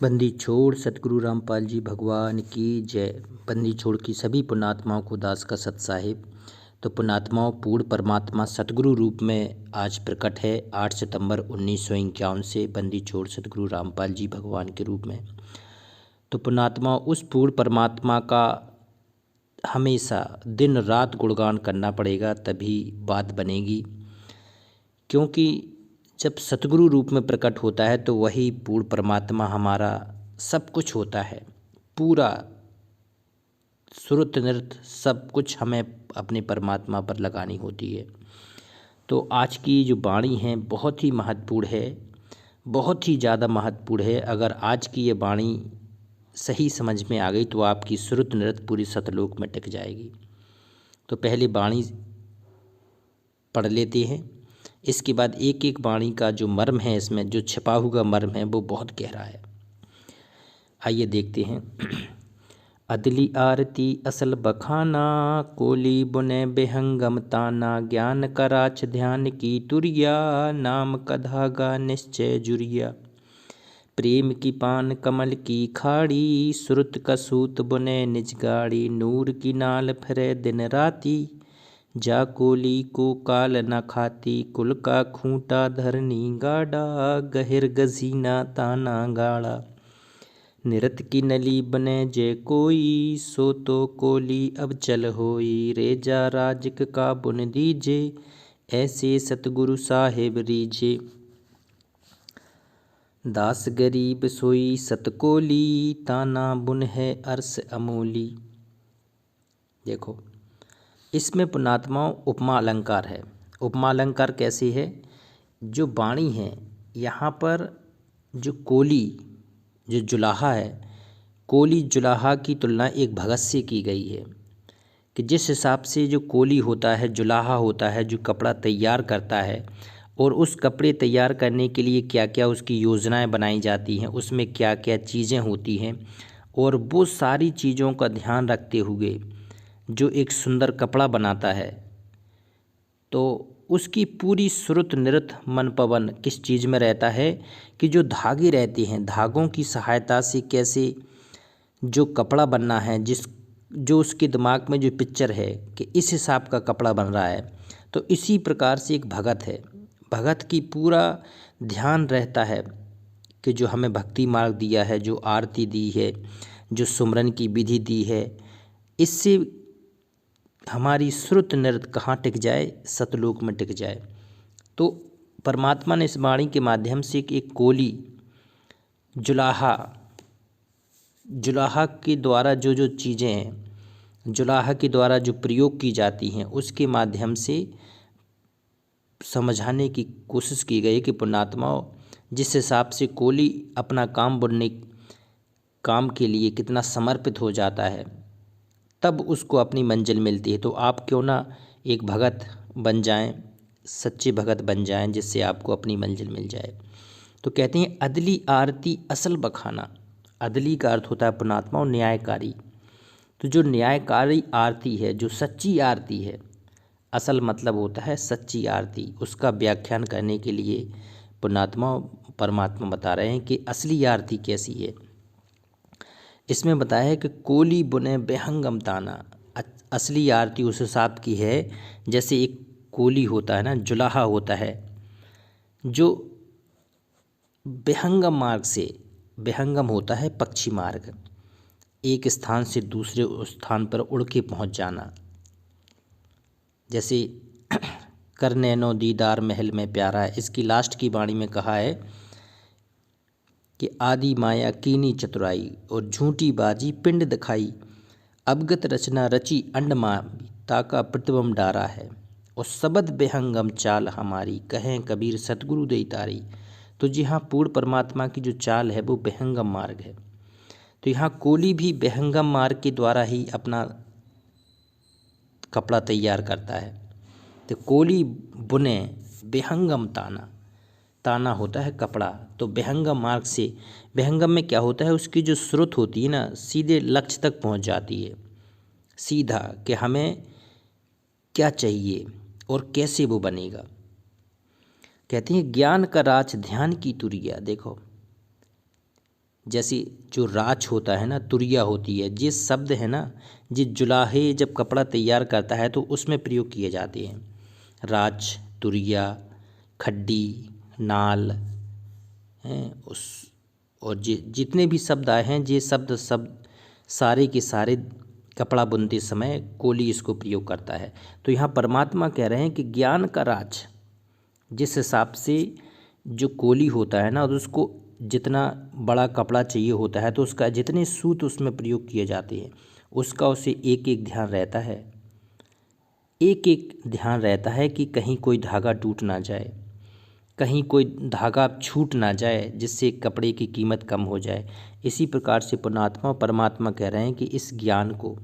बंदी छोड़ सतगुरु रामपाल जी भगवान की जय। बंदी छोड़ की सभी पुण्यात्माओं को दास का सत साहिब। तो पुण्यात्माओं, पूर्ण परमात्मा सतगुरु रूप में आज प्रकट है 8 सितंबर 1951 से बंदी छोड़ सतगुरु रामपाल जी भगवान के रूप में। तो पुण्यात्माओं, उस पूर्ण परमात्मा का हमेशा दिन रात गुणगान करना पड़ेगा, तभी बात बनेगी। क्योंकि जब सतगुरु रूप में प्रकट होता है तो वही पूर्ण परमात्मा हमारा सब कुछ होता है। पूरा श्रुत नृत्य सब कुछ हमें अपने परमात्मा पर लगानी होती है। तो आज की जो वाणी है बहुत ही महत्वपूर्ण है, बहुत ही ज़्यादा महत्वपूर्ण है। अगर आज की ये वाणी सही समझ में आ गई तो आपकी श्रुत नृत्य पूरी सतलोक में टिक जाएगी। तो पहले वाणी पढ़ लेते हैं, इसके बाद एक एक वाणी का जो मर्म है, इसमें जो छिपा हुआ मर्म है वो बहुत गहरा है। आइए देखते हैं। अदली आरती असल बखाना, कोली बुने बेहंगम ताना, ज्ञान कराच ध्यान की तुरिया, नाम का धागा निश्चय जुरिया। प्रेम की पान कमल की खाड़ी, श्रुत का सूत बुने निज गाड़ी, नूर की नाल फिरे दिन राती, जा कोली को काल न खाती, कुल का खूंटा धरनी गाड़ा, गहिर गजीना ताना गाड़ा। निरत की नली बने जे कोई, सो तो कोली अब चल होई, रेजा राजक का बुन दीजे, ऐसे सतगुरु साहेब रीजे। दास गरीब सोई सतकोली, ताना बुन है अर्स अमोली। देखो, इसमें पुण्यात्माओं उपमा अलंकार है। उपमा अलंकार कैसे है? जो वाणी है यहाँ पर जो कोली, जो जुलाहा है, कोली जुलाहा की तुलना एक भगत से की गई है कि जिस हिसाब से जो कोली होता है, जुलाहा होता है, जो कपड़ा तैयार करता है और उस कपड़े तैयार करने के लिए क्या क्या उसकी योजनाएं बनाई जाती हैं, उसमें क्या क्या चीज़ें होती हैं, और वो सारी चीज़ों का ध्यान रखते हुए जो एक सुंदर कपड़ा बनाता है, तो उसकी पूरी श्रुत नृत्य मन पवन किस चीज़ में रहता है कि जो धागे रहते हैं, धागों की सहायता से कैसे जो कपड़ा बनना है, जो उसके दिमाग में जो पिक्चर है कि इस हिसाब का कपड़ा बन रहा है। तो इसी प्रकार से एक भगत है, भगत की पूरा ध्यान रहता है कि जो हमें भक्ति मार्ग दिया है, जो आरती दी है, जो सुमरन की विधि दी है, इससे हमारी श्रुत नृत्य कहाँ टिक जाए? सतलोक में टिक जाए। तो परमात्मा ने इस वाणी के माध्यम से एक कोली जुलाहा के द्वारा जो जो चीज़ें हैं, जुलाहा के द्वारा जो प्रयोग की जाती हैं, उसके माध्यम से समझाने की कोशिश की गई कि पुण्यात्माओं, जिस हिसाब से कोली अपना काम बुनने काम के लिए कितना समर्पित हो जाता है, तब उसको अपनी मंजिल मिलती है। तो आप क्यों ना एक भगत बन जाएं, सच्चे भगत बन जाएं, जिससे आपको अपनी मंजिल मिल जाए। तो कहते हैं अदली आरती असल बखाना। अदली का अर्थ होता है पुण्यात्मा और न्यायकारी। तो जो न्यायकारी आरती है, जो सच्ची आरती है, असल मतलब होता है सच्ची आरती, उसका व्याख्यान करने के लिए पुण्यात्मा परमात्मा बता रहे हैं कि असली आरती कैसी है। इसमें बताया है कि कोली बुने बेहंगम ताना। असली आरती उस हिसाब की है जैसे एक कोली होता है ना, जुलाहा होता है, जो बेहंगम मार्ग से, बेहंगम होता है पक्षी मार्ग, एक स्थान से दूसरे स्थान पर उड़ के पहुँच जाना। जैसे कर नैनो दीदार महल में प्यारा है, इसकी लास्ट की वाणी में कहा है कि आदि माया कीनी चतुराई, और झूठी बाजी पिंड दिखाई, अवगत रचना रची अंडमा, ताका प्रतिबम डारा है, और सबद बेहंगम चाल हमारी, कहें कबीर सतगुरु दे तारी। तो जी हाँ, पूर्ण परमात्मा की जो चाल है वो बेहंगम मार्ग है। तो यहाँ कोली भी बेहंगम मार्ग के द्वारा ही अपना कपड़ा तैयार करता है। तो कोली बुने बेहंगम ताना, ताना होता है कपड़ा, तो बेहंगम मार्ग से, बेहंगम में क्या होता है, उसकी जो स्रोत होती है ना, सीधे लक्ष्य तक पहुंच जाती है, सीधा कि हमें क्या चाहिए और कैसे वो बनेगा। कहते हैं ज्ञान का राज ध्यान की तुरिया। देखो, जैसे जो राच होता है ना, तुरिया होती है, ये शब्द है ना, ये जुलाहे जब कपड़ा तैयार करता है तो उसमें प्रयोग किए जाते हैं। राच, तुरिया, खड्डी, नाल हैं उस, और जितने भी शब्द आए हैं ये शब्द सारे के सारे कपड़ा बुनते समय कोली इसको प्रयोग करता है। तो यहाँ परमात्मा कह रहे हैं कि ज्ञान का राज, जिस हिसाब से जो कोली होता है ना, उसको जितना बड़ा कपड़ा चाहिए होता है तो उसका जितने सूत उसमें प्रयोग किए जाते हैं उसका उसे एक एक ध्यान रहता है, एक एक ध्यान रहता है कि कहीं कोई धागा टूट ना जाए, कहीं कोई धागा छूट ना जाए जिससे कपड़े की कीमत कम हो जाए। इसी प्रकार से पुण्यात्मा परमात्मा कह रहे हैं कि इस ज्ञान को,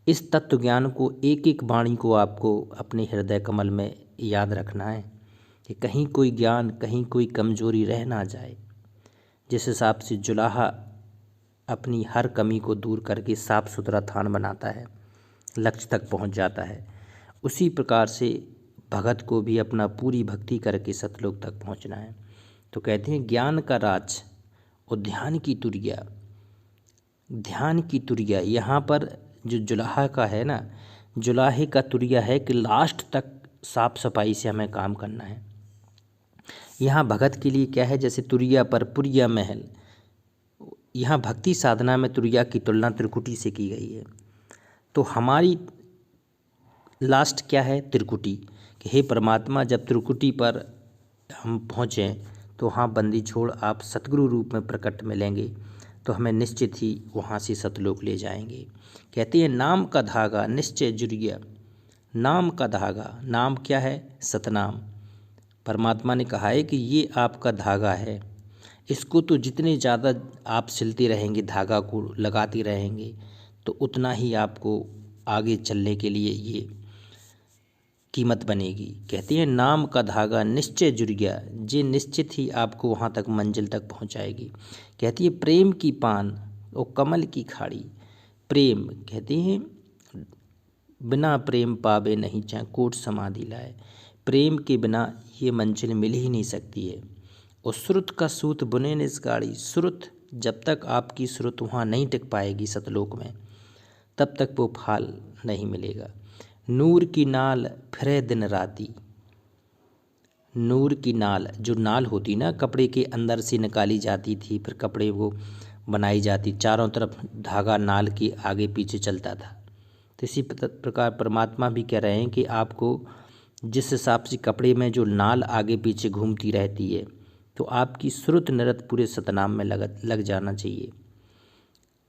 इस तत्व ज्ञान को, एक एक वाणी को आपको अपने हृदय कमल में याद रखना है कि कहीं कोई ज्ञान, कहीं कोई कमजोरी रह ना जाए। जिस हिसाब से जुलाहा अपनी हर कमी को दूर करके साफ सुथरा थान बनाता है, लक्ष्य तक पहुंच जाता है, उसी प्रकार से भगत को भी अपना पूरी भक्ति करके सतलोक तक पहुंचना है। तो कहते हैं ज्ञान का राज और ध्यान की तुरिया। ध्यान की तुरिया यहाँ पर जो जुलाहा का है ना, जुलाहे का तुरिया है कि लास्ट तक साफ सफाई से हमें काम करना है। यहाँ भगत के लिए क्या है, जैसे तुरिया पर पुरिया महल, यहाँ भक्ति साधना में तुरिया की तुलना त्रिकुटी से की गई है। तो हमारी लास्ट क्या है, त्रिकुटी, कि हे परमात्मा जब त्रिकुटी पर हम पहुँचें तो हाँ बंदी छोड़ आप सतगुरु रूप में प्रकट मिलेंगे तो हमें निश्चित ही वहाँ से सतलोक ले जाएंगे। कहते हैं नाम का धागा निश्चय जुड़िया। नाम का धागा, नाम क्या है, सतनाम। परमात्मा ने कहा है कि ये आपका धागा है, इसको तो जितने ज़्यादा आप सिलते रहेंगे, धागा को लगाते रहेंगे, तो उतना ही आपको आगे चलने के लिए ये कीमत बनेगी। कहते हैं नाम का धागा निश्चय जुड़ गया, जे निश्चित ही आपको वहाँ तक मंजिल तक पहुँचाएगी। कहती है प्रेम की पान और कमल की खाड़ी। प्रेम, कहते हैं बिना प्रेम पावे नहीं चाहे कोट समाधि लाए। प्रेम के बिना ये मंजिल मिल ही नहीं सकती है। और श्रुत का सूत बुने निस गाड़ी। श्रुत, जब तक आपकी श्रुत वहाँ नहीं टिक पाएगी सतलोक में, तब तक वो फल नहीं मिलेगा। नूर की नाल फिरे दिन राती। नूर की नाल, जो नाल होती ना कपड़े के अंदर से निकाली जाती थी, फिर कपड़े वो बनाई जाती, चारों तरफ धागा नाल के आगे पीछे चलता था। तो इसी प्रकार परमात्मा भी कह रहे हैं कि आपको जिस हिसाब से कपड़े में जो नाल आगे पीछे घूमती रहती है, तो आपकी श्रुत नृत पूरे सतनाम में लग जाना चाहिए।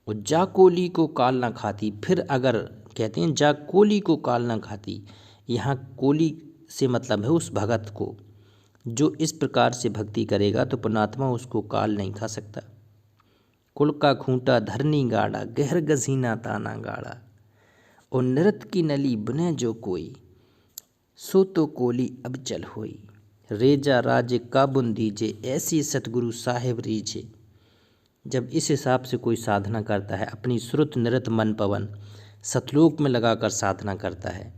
और जा कोली को काल ना खाती। फिर अगर कहते हैं जा कोली को काल ना खाती, यहाँ कोली से मतलब है उस भगत को जो इस प्रकार से भक्ति करेगा तो पुण्यात्मा उसको काल नहीं खा सकता। कुल का खूंटा धरनी गाड़ा, गहर गजीना ताना गाड़ा। और नृत की नली बने जो कोई, सो तो कोली अब चल होई। रेजा राज का बुन दीजे, ऐसी सतगुरु साहेब रीझे। जब इस हिसाब से कोई साधना करता है, अपनी श्रुत नृत मन पवन सतलोक में लगाकर साधना करता है,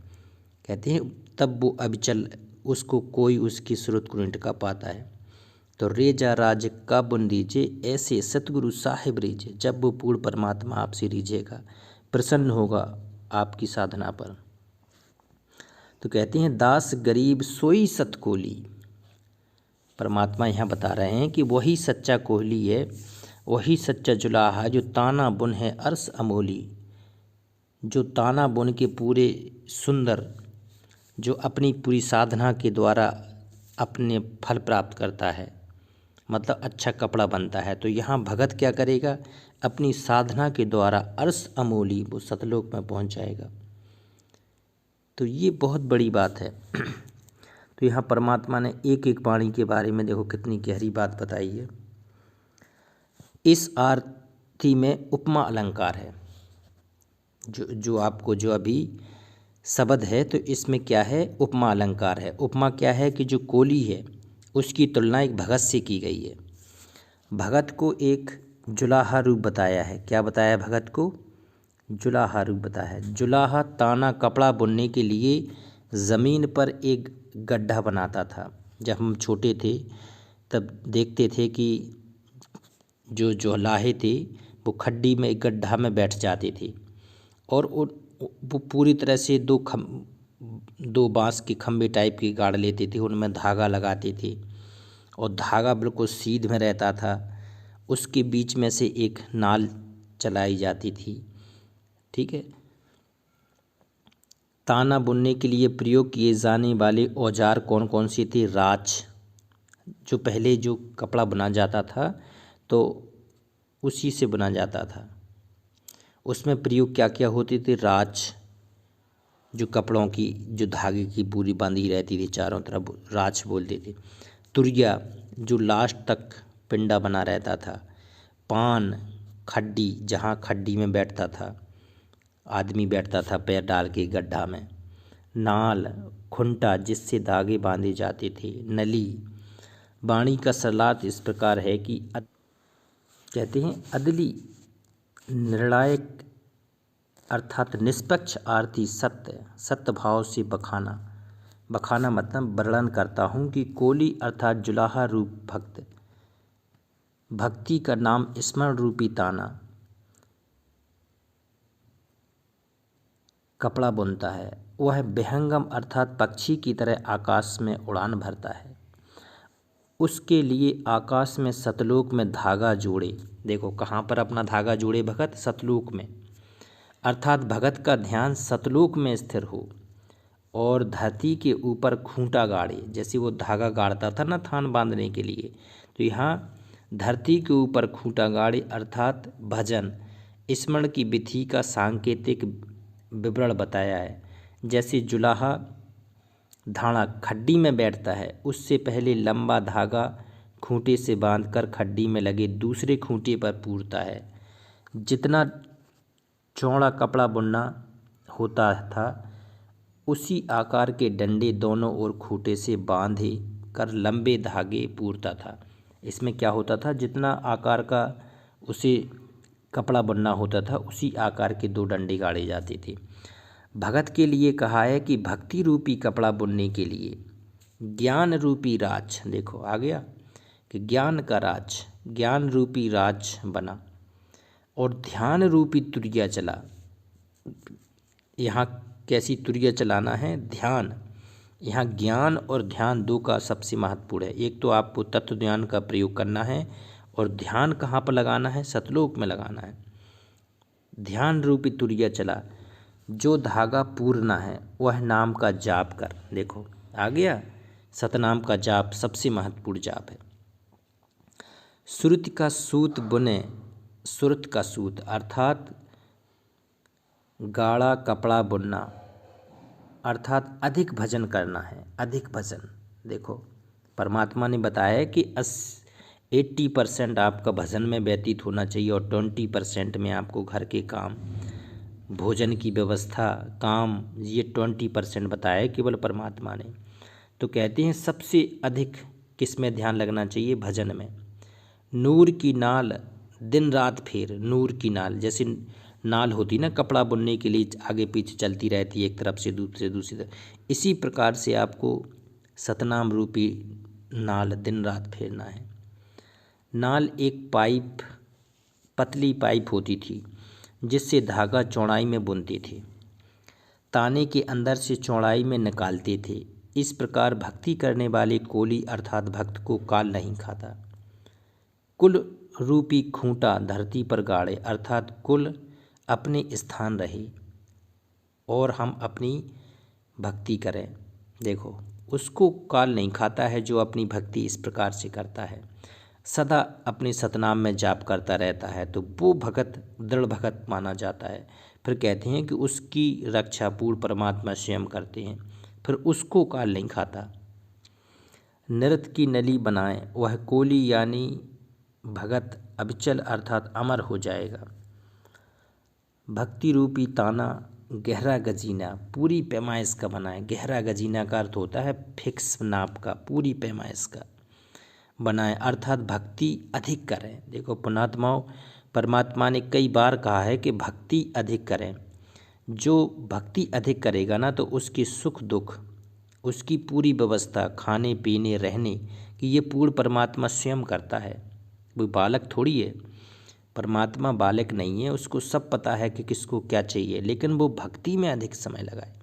कहते हैं तब वो अविचल, उसको कोई उसकी श्रुत को नहीं टिका पाता है। तो रेजा राज का बुन दीजे, ऐसे सतगुरु साहिब रीझे। जब वो पूर्ण परमात्मा आपसे रीझेगा, प्रसन्न होगा आपकी साधना पर। तो कहते हैं दास गरीब सोई सत कोली। परमात्मा यहाँ बता रहे हैं कि वही सच्चा कोहली है, वही सच्चा जुलाहा जो ताना बुन है अर्स अमोली, जो ताना बुन के पूरे सुंदर, जो अपनी पूरी साधना के द्वारा अपने फल प्राप्त करता है, मतलब अच्छा कपड़ा बनता है। तो यहाँ भगत क्या करेगा, अपनी साधना के द्वारा अर्स अमोली वो सतलोक में पहुँच जाएगा। तो ये बहुत बड़ी बात है। तो यहाँ परमात्मा ने एक एक वाणी के बारे में देखो कितनी गहरी बात बताई है। इस आरती में उपमा अलंकार है, जो आपको जो अभी शब्द है, तो इसमें क्या है, उपमा अलंकार है। उपमा क्या है कि जो कोली है उसकी तुलना एक भगत से की गई है। भगत को एक जुलाहा रूप बताया है। क्या बताया भगत को, जुलाहा रूप बताया है। जुलाहा ताना कपड़ा बुनने के लिए ज़मीन पर एक गड्ढा बनाता था। जब हम छोटे थे तब देखते थे कि जो जोलाहे थे वो खड्डी में, गड्ढा में बैठ जाते थे और वो पूरी तरह से दो बांस के खम्भे टाइप के गाड़ लेते थे, उनमें धागा लगाते थे और धागा बिल्कुल सीध में रहता था। उसके बीच में से एक नाल चलाई जाती थी। ठीक है। ताना बुनने के लिए प्रयोग किए जाने वाले औजार कौन कौन से थे? राच, जो पहले जो कपड़ा बुना जाता था तो उसी से बुना जाता था, उसमें प्रयोग क्या क्या होते थे? राच, जो कपड़ों की जो धागे की पूरी बांधी रहती थी चारों तरफ, राच बोलते थे। तुरिया, जो लास्ट तक पिंडा बना रहता था। पान, खड्डी, जहाँ खड्डी में बैठता था आदमी, बैठता था पैर डाल के गड्ढा में। नाल, खुंटा, जिससे धागे बांधे जाते थे। नली। वाणी का सरलार्थ इस प्रकार है कि कहते हैं अदली, निर्णायक अर्थात निष्पक्ष आरती, सत्य भाव से बखाना। बखाना मतलब वर्णन करता हूँ कि कोली अर्थात जुलाहा रूप भक्त, भक्ति का नाम स्मरण रूपी ताना कपड़ा बुनता है। वह विहंगम अर्थात पक्षी की तरह आकाश में उड़ान भरता है। उसके लिए आकाश में सतलोक में धागा जोड़े। देखो कहाँ पर अपना धागा जोड़े भगत? सतलोक में, अर्थात भगत का ध्यान सतलोक में स्थिर हो और धरती के ऊपर खूंटा गाड़े। जैसे वो धागा गाड़ता था ना थान बांधने के लिए, तो यहाँ धरती के ऊपर खूंटा गाड़े अर्थात भजन स्मरण की विधि का सांकेतिक विवरण बताया है। जैसे जुलाहा धाड़ा खड्डी में बैठता है, उससे पहले लंबा धागा खूंटे से बांधकर खड्डी में लगे दूसरे खूंटे पर पूरता है। जितना चौड़ा कपड़ा बुनना होता था उसी आकार के डंडे दोनों ओर खूंटे से बांधे कर लंबे धागे पूरता था। इसमें क्या होता था? जितना आकार का उसे कपड़ा बुनना होता था उसी आकार के दो डंडे गाड़े जाते थे। भगत के लिए कहा है कि भक्ति रूपी कपड़ा बुनने के लिए ज्ञान रूपी राज, देखो आ गया कि ज्ञान का राज, ज्ञान रूपी राज बना और ध्यान रूपी तुरिया चला। यहाँ कैसी तुरिया चलाना है? ध्यान। यहाँ ज्ञान और ध्यान दो का सबसे महत्वपूर्ण है। एक तो आपको तत्व ज्ञान का प्रयोग करना है और ध्यान कहाँ पर लगाना है? सतलोक में लगाना है। ध्यान रूपी तुरिया चला, जो धागा पूरना है वह नाम का जाप कर। देखो आ गया, सतनाम का जाप सबसे महत्वपूर्ण जाप है। सुरत का सूत बुने, सुरत का सूत अर्थात गाढ़ा कपड़ा बुनना अर्थात अधिक भजन करना है। अधिक भजन, देखो परमात्मा ने बताया है कि 80% आपका भजन में व्यतीत होना चाहिए और 20% में आपको घर के काम, भोजन की व्यवस्था, काम, ये 20% बताया है केवल परमात्मा ने। तो कहते हैं सबसे अधिक किस में ध्यान लगना चाहिए? भजन में। नूर की नाल दिन रात फेर, नूर की नाल जैसे नाल होती ना कपड़ा बुनने के लिए आगे पीछे चलती रहती है एक तरफ से दूसरी तरफ, इसी प्रकार से आपको सतनाम रूपी नाल दिन रात फेरना है। नाल एक पाइप, पतली पाइप होती थी जिससे धागा चौड़ाई में बुनते थे, ताने के अंदर से चौड़ाई में निकालते थे। इस प्रकार भक्ति करने वाले कोली अर्थात भक्त को काल नहीं खाता। कुल रूपी खूंटा धरती पर गाड़े अर्थात कुल अपने स्थान रहे और हम अपनी भक्ति करें। देखो उसको काल नहीं खाता है जो अपनी भक्ति इस प्रकार से करता है, सदा अपने सतनाम में जाप करता रहता है, तो वो भगत दृढ़ भगत माना जाता है। फिर कहते हैं कि उसकी रक्षा पूर्ण परमात्मा स्वयं करते हैं, फिर उसको काल नहीं खाता। नृत्य की नली बनाए, वह कोली यानी भगत अविचल अर्थात अमर हो जाएगा। भक्ति रूपी ताना गहरा गजीना पूरी पैमाइश का बनाए। गहरा गजीना का अर्थ होता है फिक्स नाप का, पूरी पैमाइश का बनाए अर्थात भक्ति अधिक करें। देखो पुणात्माओं, परमात्मा ने कई बार कहा है कि भक्ति अधिक करें। जो भक्ति अधिक करेगा ना तो उसकी सुख दुख, उसकी पूरी व्यवस्था खाने पीने रहने की ये पूर्ण परमात्मा स्वयं करता है। वो बालक थोड़ी है, परमात्मा बालक नहीं है, उसको सब पता है कि किसको क्या चाहिए, लेकिन वो भक्ति में अधिक समय लगाए।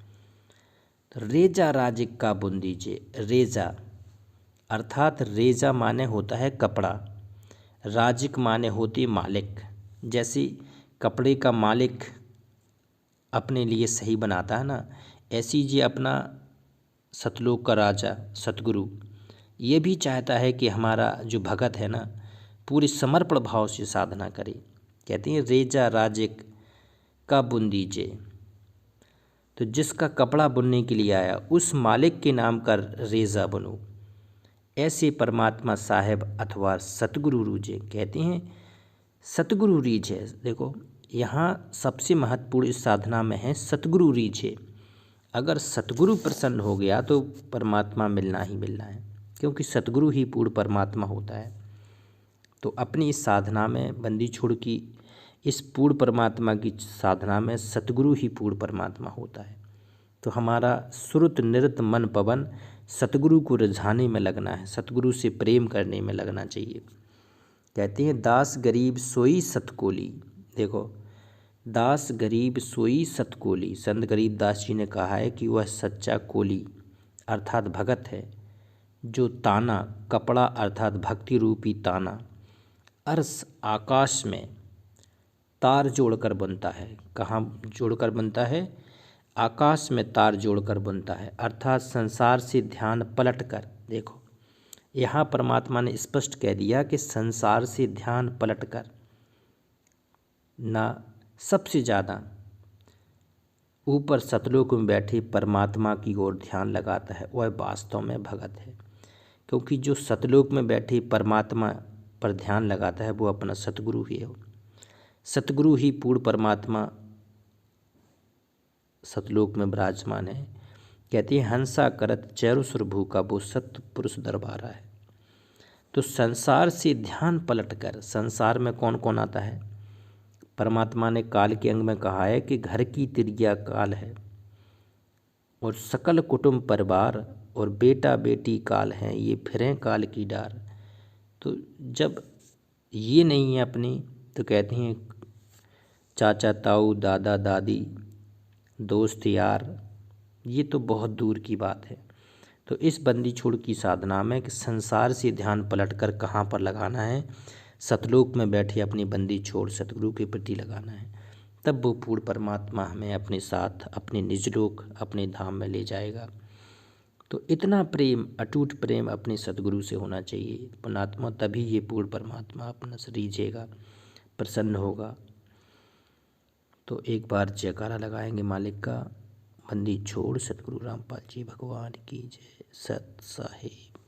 तो रेजा राजिक का बुंदीजे, रेजा अर्थात रेजा माने होता है कपड़ा, राजिक माने होती मालिक। जैसे कपड़े का मालिक अपने लिए सही बनाता है ना, ऐसी जी अपना सतलोक का राजा सतगुरु ये भी चाहता है कि हमारा जो भगत है ना पूरे समर्पण भाव से साधना करे। कहते हैं रेजा राजिक का बुन दीजिए, तो जिसका कपड़ा बुनने के लिए आया उस मालिक के नाम का रेजा बनो, ऐसे परमात्मा साहेब अथवा सतगुरु रूझे। कहते हैं सतगुरु रीझे। देखो यहाँ सबसे महत्वपूर्ण इस साधना में है सतगुरु रीझे। अगर सतगुरु प्रसन्न हो गया तो परमात्मा मिलना ही मिलना है, क्योंकि सतगुरु ही पूर्ण परमात्मा होता है। तो अपनी इस साधना में बंदी छोड़ की इस पूर्ण परमात्मा की साधना में सतगुरु ही पूर्ण परमात्मा होता है। तो हमारा श्रुत नृत मन पवन सतगुरु को रिझाने में लगना है, सतगुरु से प्रेम करने में लगना चाहिए। कहते हैं दास गरीब सोई सतकोली। देखो दास गरीब सोई सतकोली, संत गरीब दास जी ने कहा है कि वह सच्चा कोली अर्थात भगत है, जो ताना कपड़ा अर्थात भक्ति रूपी ताना अर्श आकाश में तार जोड़कर बनता है। कहाँ जोड़कर बनता है? आकाश में तार जोड़कर बनता है, अर्थात संसार से ध्यान पलट कर। देखो यहाँ परमात्मा ने स्पष्ट कह दिया कि संसार से ध्यान पलट कर ना सबसे ज़्यादा ऊपर सतलोक में बैठे परमात्मा की ओर ध्यान लगाता है, वह वास्तव में भगत है। क्योंकि जो सतलोक में बैठे परमात्मा पर ध्यान लगाता है वो अपना सतगुरु ही है। सतगुरु ही पूर्ण परमात्मा सतलोक में विराजमान है। कहती है हंसा करत चैरु सुर भूखा, वो सत्य पुरुष दरबारा है। तो संसार से ध्यान पलट कर, संसार में कौन कौन आता है? परमात्मा ने काल के अंग में कहा है कि घर की तिर्या काल है और सकल कुटुंब परिवार और बेटा बेटी काल हैं, ये फिरें काल की डार। तो जब ये नहीं है अपनी तो कहते हैं चाचा ताऊ दादा दादी दोस्त यार, ये तो बहुत दूर की बात है। तो इस बंदी छोड़ की साधना में कि संसार से ध्यान पलटकर कहाँ पर लगाना है? सतलोक में बैठे अपनी बंदी छोड़ सतगुरु के प्रति लगाना है, तब वो पूर्ण परमात्मा हमें अपने साथ अपने निजलोक अपने धाम में ले जाएगा। तो इतना प्रेम अटूट प्रेम अपने सतगुरु से होना चाहिए परमात्मा, तभी ये पूर्ण परमात्मा अपना से रीझेगा, प्रसन्न होगा। तो एक बार जयकारा लगाएंगे मालिक का। बंदी छोड़ सतगुरु रामपाल जी भगवान की जय। सत साहिब।